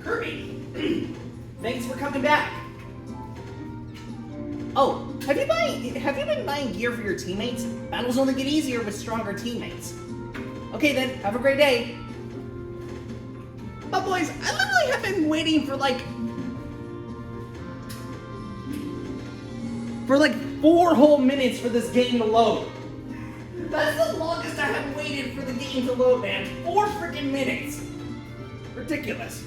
Kirby, thanks for coming back. Oh, have you been buying gear for your teammates? Battles only get easier with stronger teammates. Okay then, have a great day. But boys, I literally have been waiting for like 4 whole minutes for this game to load. That's the longest I have waited for the game to load, man. 4 freaking minutes. Ridiculous.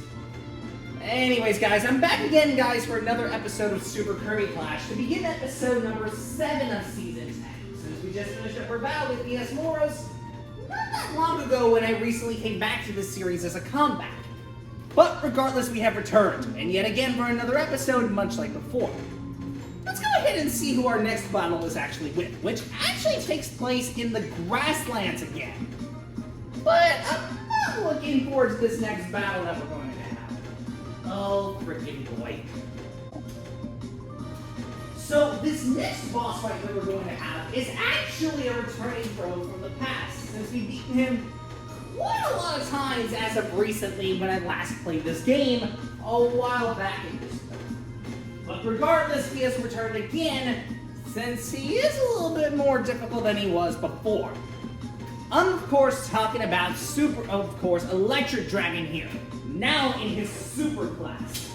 Anyways, guys, I'm back again, guys, for another episode of Super Kirby Clash to begin episode number 7 of Season 10. Since we just finished up our battle with ES Moros not that long ago when I recently came back to this series as a comeback. But regardless, we have returned, and yet again for another episode, much like before. Let's go ahead and see who our next battle is actually with, which actually takes place in the grasslands again. But I'm not looking forward to this next battle that we're going to have. Oh, freaking boy. So this next boss fight that we're going to have is actually a returning foe from the past, since we've beaten him quite a lot of times as of recently when I last played this game a while back in this film. But regardless, he has returned again, since he is a little bit more difficult than he was before. I'm of course talking about Electric Dragon here, now in his super class.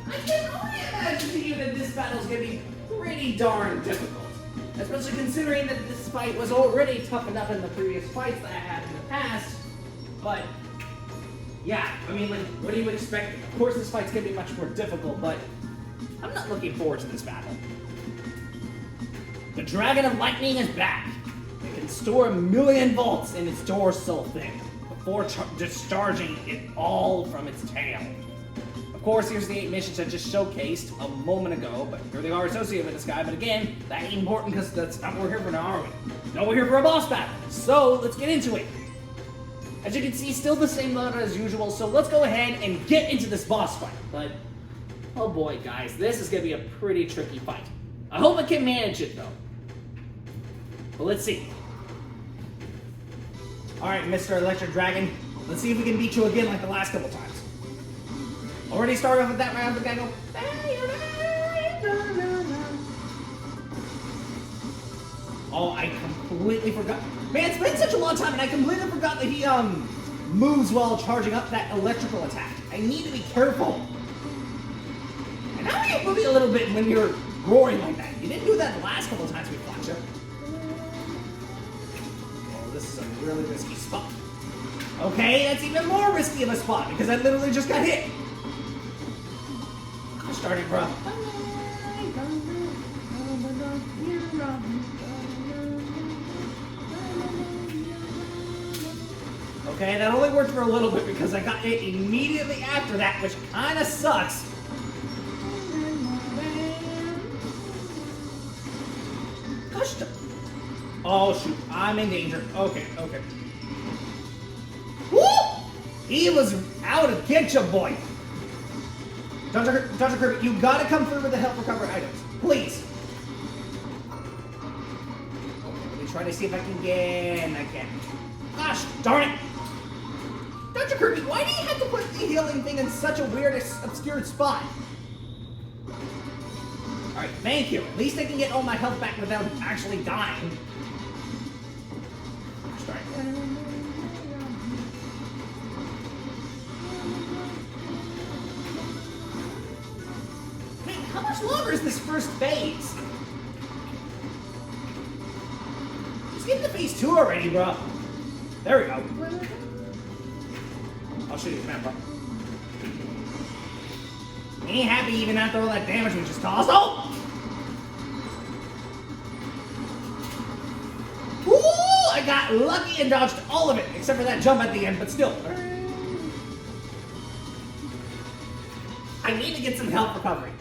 I can only imagine to you that this battle is going to be pretty darn difficult, especially considering that this fight was already tough enough in the previous fights that I had in the past. But yeah, I mean, like, what do you expect? Of course this fight's going to be much more difficult, but I'm not looking forward to this battle. The Dragon of Lightning is back. It can store 1,000,000 volts in its dorsal thing before discharging it all from its tail. Of course, here's the 8 missions I just showcased a moment ago, but here they are associated with this guy. But again, that ain't important because that's not what we're here for now, are we? No, we're here for a boss battle. So let's get into it. As you can see, still the same loadout as usual, so let's go ahead and get into this boss fight. But oh boy, guys, this is going to be a pretty tricky fight. I hope I can manage it, though. But let's see. Alright, Mr. Electric Dragon, let's see if we can beat you again like the last couple times. Already started off with that round, the guy go... Oh, I completely forgot. Man, it's been such a long time, and I completely forgot that he, moves while charging up that electrical attack. I need to be careful. And how are you moving a little bit when you're roaring like that? You didn't do that the last couple times we fought you. Oh, this is a really risky spot. Okay, that's even more risky of a spot because I literally just got hit. Gosh darn it, bro. Okay, that only worked for a little bit because I got hit immediately after that, which kind of sucks. Oh shoot, I'm in danger. Okay. Woo! He was out to get you, boy. Dr. Kirby, you gotta come through with the health recovery items. Please. Okay, let me try to see if I can get... I can't. Gosh darn it. Dr. Kirby, why do you have to put the healing thing in such a weird, obscure spot? Alright, thank you. At least I can get all my health back without actually dying. Man, how much longer is this first phase? Just get to phase 2 already, bro. There we go. I'll show you the map, bro. Ain't happy even after all that damage we just caused. Oh! Woo! I got lucky and dodged all of it, except for that jump at the end, but still. I need to get some health recovery.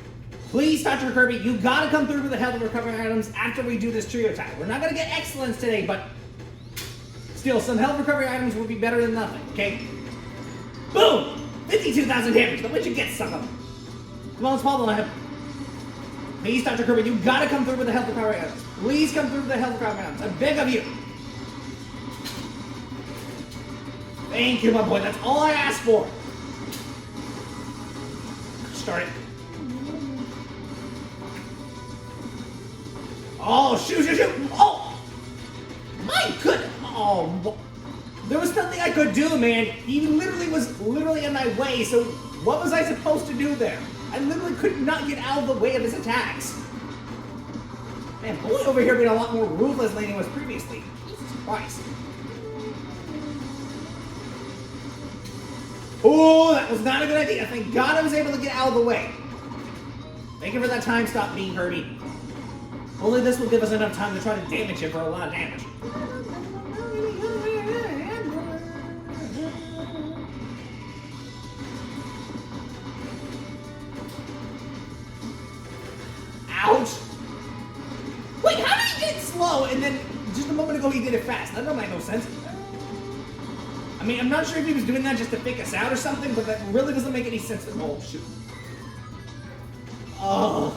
Please, Dr. Kirby, you gotta come through with the health recovery items after we do this trio attack. We're not gonna get excellence today, but still, some health recovery items would be better than nothing, okay? Boom! 52,000 damage. Don't let you get some of them. Come on, let's follow the health. Please, Dr. Kirby, you gotta come through with the health recovery items. Please come through with the health recovery items. I beg of you. Thank you, my boy. That's all I asked for. darn it. Oh, shoot, shoot, shoot. Oh! My goodness. Oh, there was nothing I could do, man. He was literally in my way, so what was I supposed to do there? I literally could not get out of the way of his attacks. Man, Bully over here being a lot more ruthless than he was previously. Jesus Christ. Oh, that was not a good idea. Thank God I was able to get out of the way. Thank you for that time stop being Kirby. Only this will give us enough time to try to damage him for a lot of damage. Ouch! Wait, how did he get slow and then just a moment ago he did it fast? That don't make no sense. I mean, I'm not sure if he was doing that just to fake us out or something, but that really doesn't make any sense. Oh, shoot. Oh.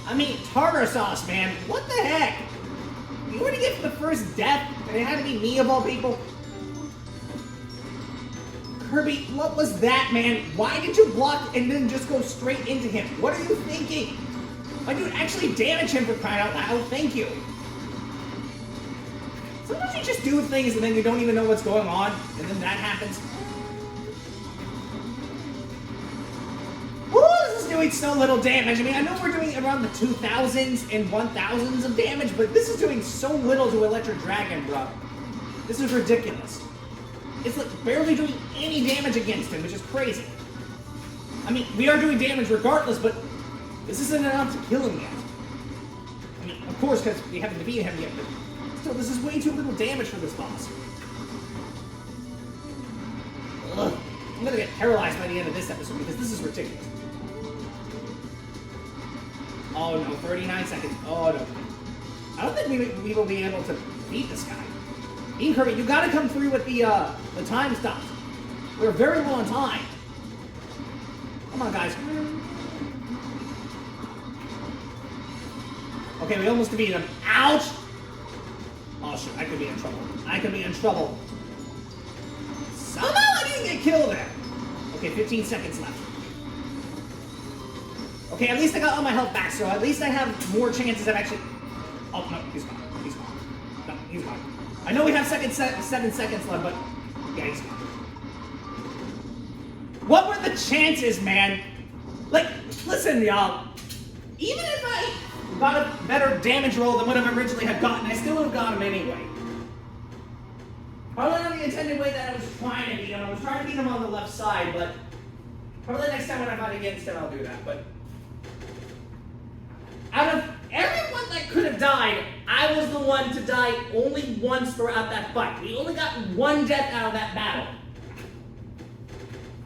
I mean, tartar sauce, man. What the heck? You already get the first death, and it had to be me of all people? Kirby, what was that, man? Why did you block and then just go straight into him? What are you thinking? Why do you actually damage him for crying out loud? Thank you. Sometimes you just do things and then you don't even know what's going on, and then that happens. Woo, this is doing so little damage. I mean, I know we're doing around the 2000s and 1000s of damage, but this is doing so little to Electric Dragon, bro. This is ridiculous. It's like barely doing any damage against him, which is crazy. I mean, we are doing damage regardless, but this isn't enough to kill him yet. I mean, of course, because we haven't defeated him yet, but still, this is way too little damage for this boss. Ugh. I'm gonna get paralyzed by the end of this episode because this is ridiculous. Oh no, 39 seconds. Oh no. I don't think we will be able to beat this guy. Kirby, you gotta come through with the time stop. We're very low on time. Come on, guys. Okay, we almost defeated him. Ouch! Oh shit, I could be in trouble. I could be in trouble. Somehow I didn't get killed there. Okay, 15 seconds left. Okay, at least I got all my health back, so at least I have more chances of actually... Oh, no, he's gone. He's gone. No, he's gone. I know we have 7 seconds left, but... Yeah, he's gone. What were the chances, man? Like, listen, y'all. Even if I got a better damage roll than what I originally had gotten, I still would have got him anyway. Probably not the intended way that I was trying to beat him. I was trying to beat him on the left side, but... Probably next time when I fight against him, I'll do that, but... Out of everyone that could have died, I was the one to die only once throughout that fight. We only got one death out of that battle.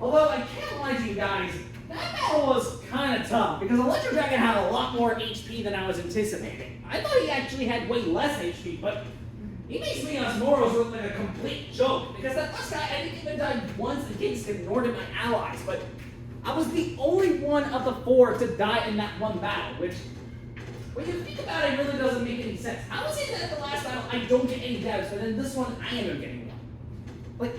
Although, I can't lie to you guys, that battle was kind of tough, because Electro Dragon had a lot more HP than I was anticipating. I thought he actually had way less HP, but he makes me on Moros look like a complete joke, because that last guy, I didn't even die once against him, nor did my allies, but I was the only one of the 4 to die in that one battle, which... When you think about it, it really doesn't make any sense. I would say that at the last battle, I don't get any deaths, but then this one, I end up getting one. Like,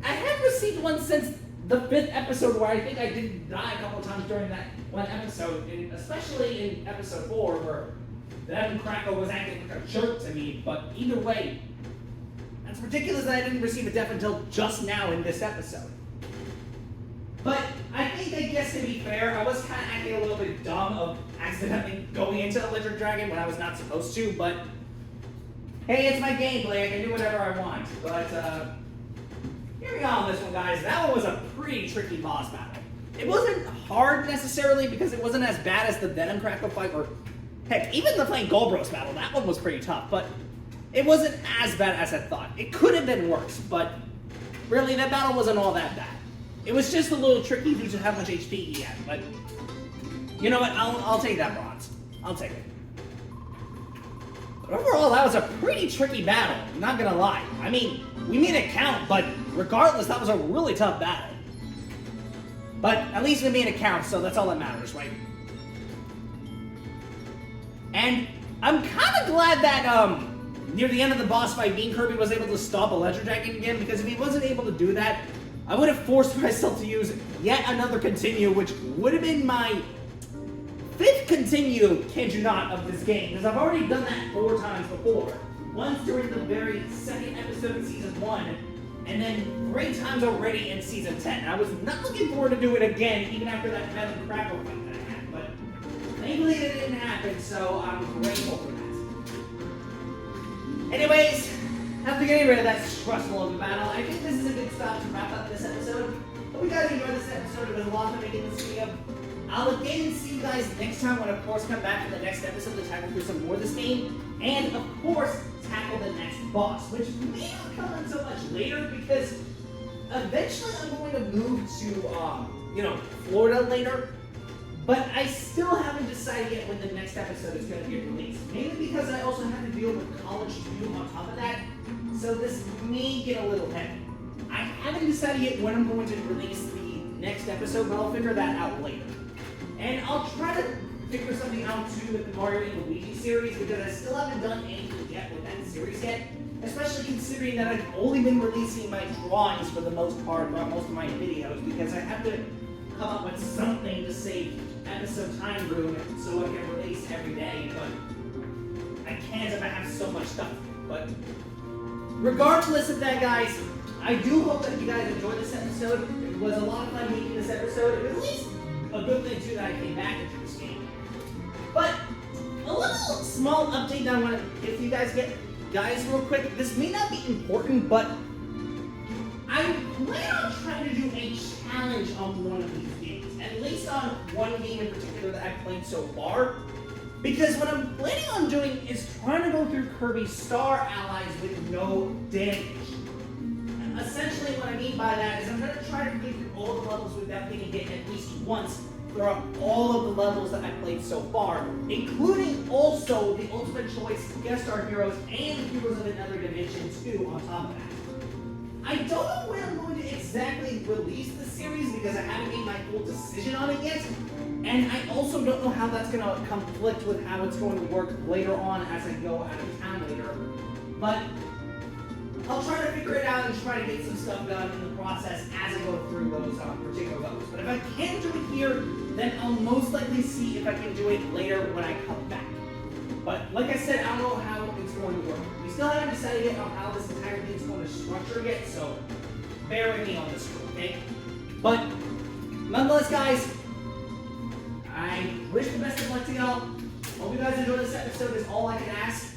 I haven't received one since the 5th episode, where I think I did die a couple times during that one episode, and especially in episode 4, where Devin Crackle was acting like a jerk to me, but either way, that's ridiculous that I didn't receive a death until just now in this episode. But I guess to be fair, I was kind of acting a little bit dumb of accidentally going into Electric Dragon when I was not supposed to, but hey, it's my gameplay, I can do whatever I want. But here we go on this one, guys. That one was a pretty tricky boss battle. It wasn't hard necessarily because it wasn't as bad as the Venom Crackle fight, or heck, even the Flame Goldbros battle, that one was pretty tough, but it wasn't as bad as I thought. It could have been worse, but really, that battle wasn't all that bad. It was just a little tricky due to how much HP he had, but you know what? I'll take that bronze. I'll take it. But overall, that was a pretty tricky battle. I'm not gonna lie. I mean, we made it count, but regardless, that was a really tough battle. But at least we made it count, so that's all that matters, right? And I'm kind of glad that near the end of the boss fight, Kirby was able to stop Electro Dragon again, because if he wasn't able to do that, I would have forced myself to use yet another continue, which would have been my 5th continue, kid you not, of this game, because I've already done that 4 times before. Once during the very 2nd episode of Season 1, and then 3 times already in Season 10. I was not looking forward to do it again, even after that Venom Crackle fight that I had, but thankfully it didn't happen, so I'm grateful for that. Anyways, after getting rid of that stressful of a battle, I think this is a good spot to wrap up this episode. Hope you guys enjoyed this episode. It was a lot of fun making this video. I'll again see you guys next time when, of course, come back for the next episode to tackle through some more of this game. And, of course, tackle the next boss, which may not come until much later because eventually I'm going to move to, Florida later. But I still haven't decided yet when the next episode is going to get released. Mainly because I also have to deal with college too on top of that. So this may get a little heavy. I haven't decided yet when I'm going to release the next episode, but I'll figure that out later. And I'll try to figure something out too with the Mario and Luigi series because I still haven't done anything yet with that series yet. Especially considering that I've only been releasing my drawings for the most part throughout most of my videos because I have to come up with something to save episode time room so I can release every day, but I can't if I have so much stuff. But regardless of that, guys, I do hope that you guys enjoyed this episode. It was a lot of fun making this episode. It was at least a good thing too that I came back into this game. But a little small update that I want to give you guys real quick. This may not be important, but I plan on trying to do a challenge on one of these games. At least on one game in particular that I've played so far. Because what I'm planning on doing is trying to go through Kirby's Star Allies with no damage. And essentially what I mean by that is I'm going to try to play through all the levels without getting hit at least once throughout all of the levels that I've played so far, including also the Ultimate Choice Guest Star Heroes and Heroes of Another Dimension 2 on top of that. I don't know when I'm going to exactly release the series because I haven't made my full decision on it yet. And I also don't know how that's going to conflict with how it's going to work later on as I go out of town later. But I'll try to figure it out and try to get some stuff done in the process as I go through those particular levels. But if I can't do it here, then I'll most likely see if I can do it later when I come back. But like I said, I don't know how it's going to work. We still haven't decided yet on how this entire thing is going to structure yet, so bear with me on this one, okay? But nonetheless, guys, I wish the best of luck to y'all. Hope you guys enjoyed this episode is all I can ask.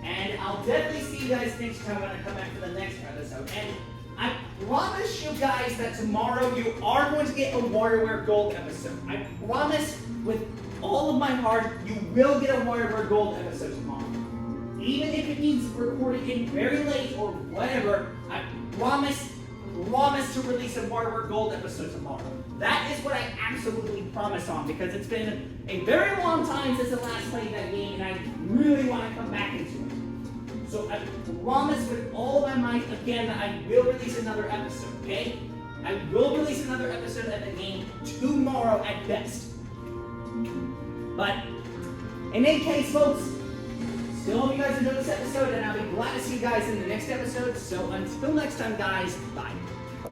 And I'll definitely see you guys next time when I come back for the next episode. And I promise you guys that tomorrow you are going to get a WarioWare Gold episode. I promise with all of my heart you will get a WarioWare Gold episode tomorrow. Even if it means recording it very late or whatever, I promise to release a WarioWare Gold episode tomorrow. That is what I absolutely promise on because it's been a very long time since I last played that game and I really want to come back into it. So I promise with all my might again that I will release another episode, okay? I will release another episode of the game tomorrow at best. But in any case, folks, still hope you guys enjoyed this episode and I'll be glad to see you guys in the next episode. So until next time, guys, bye.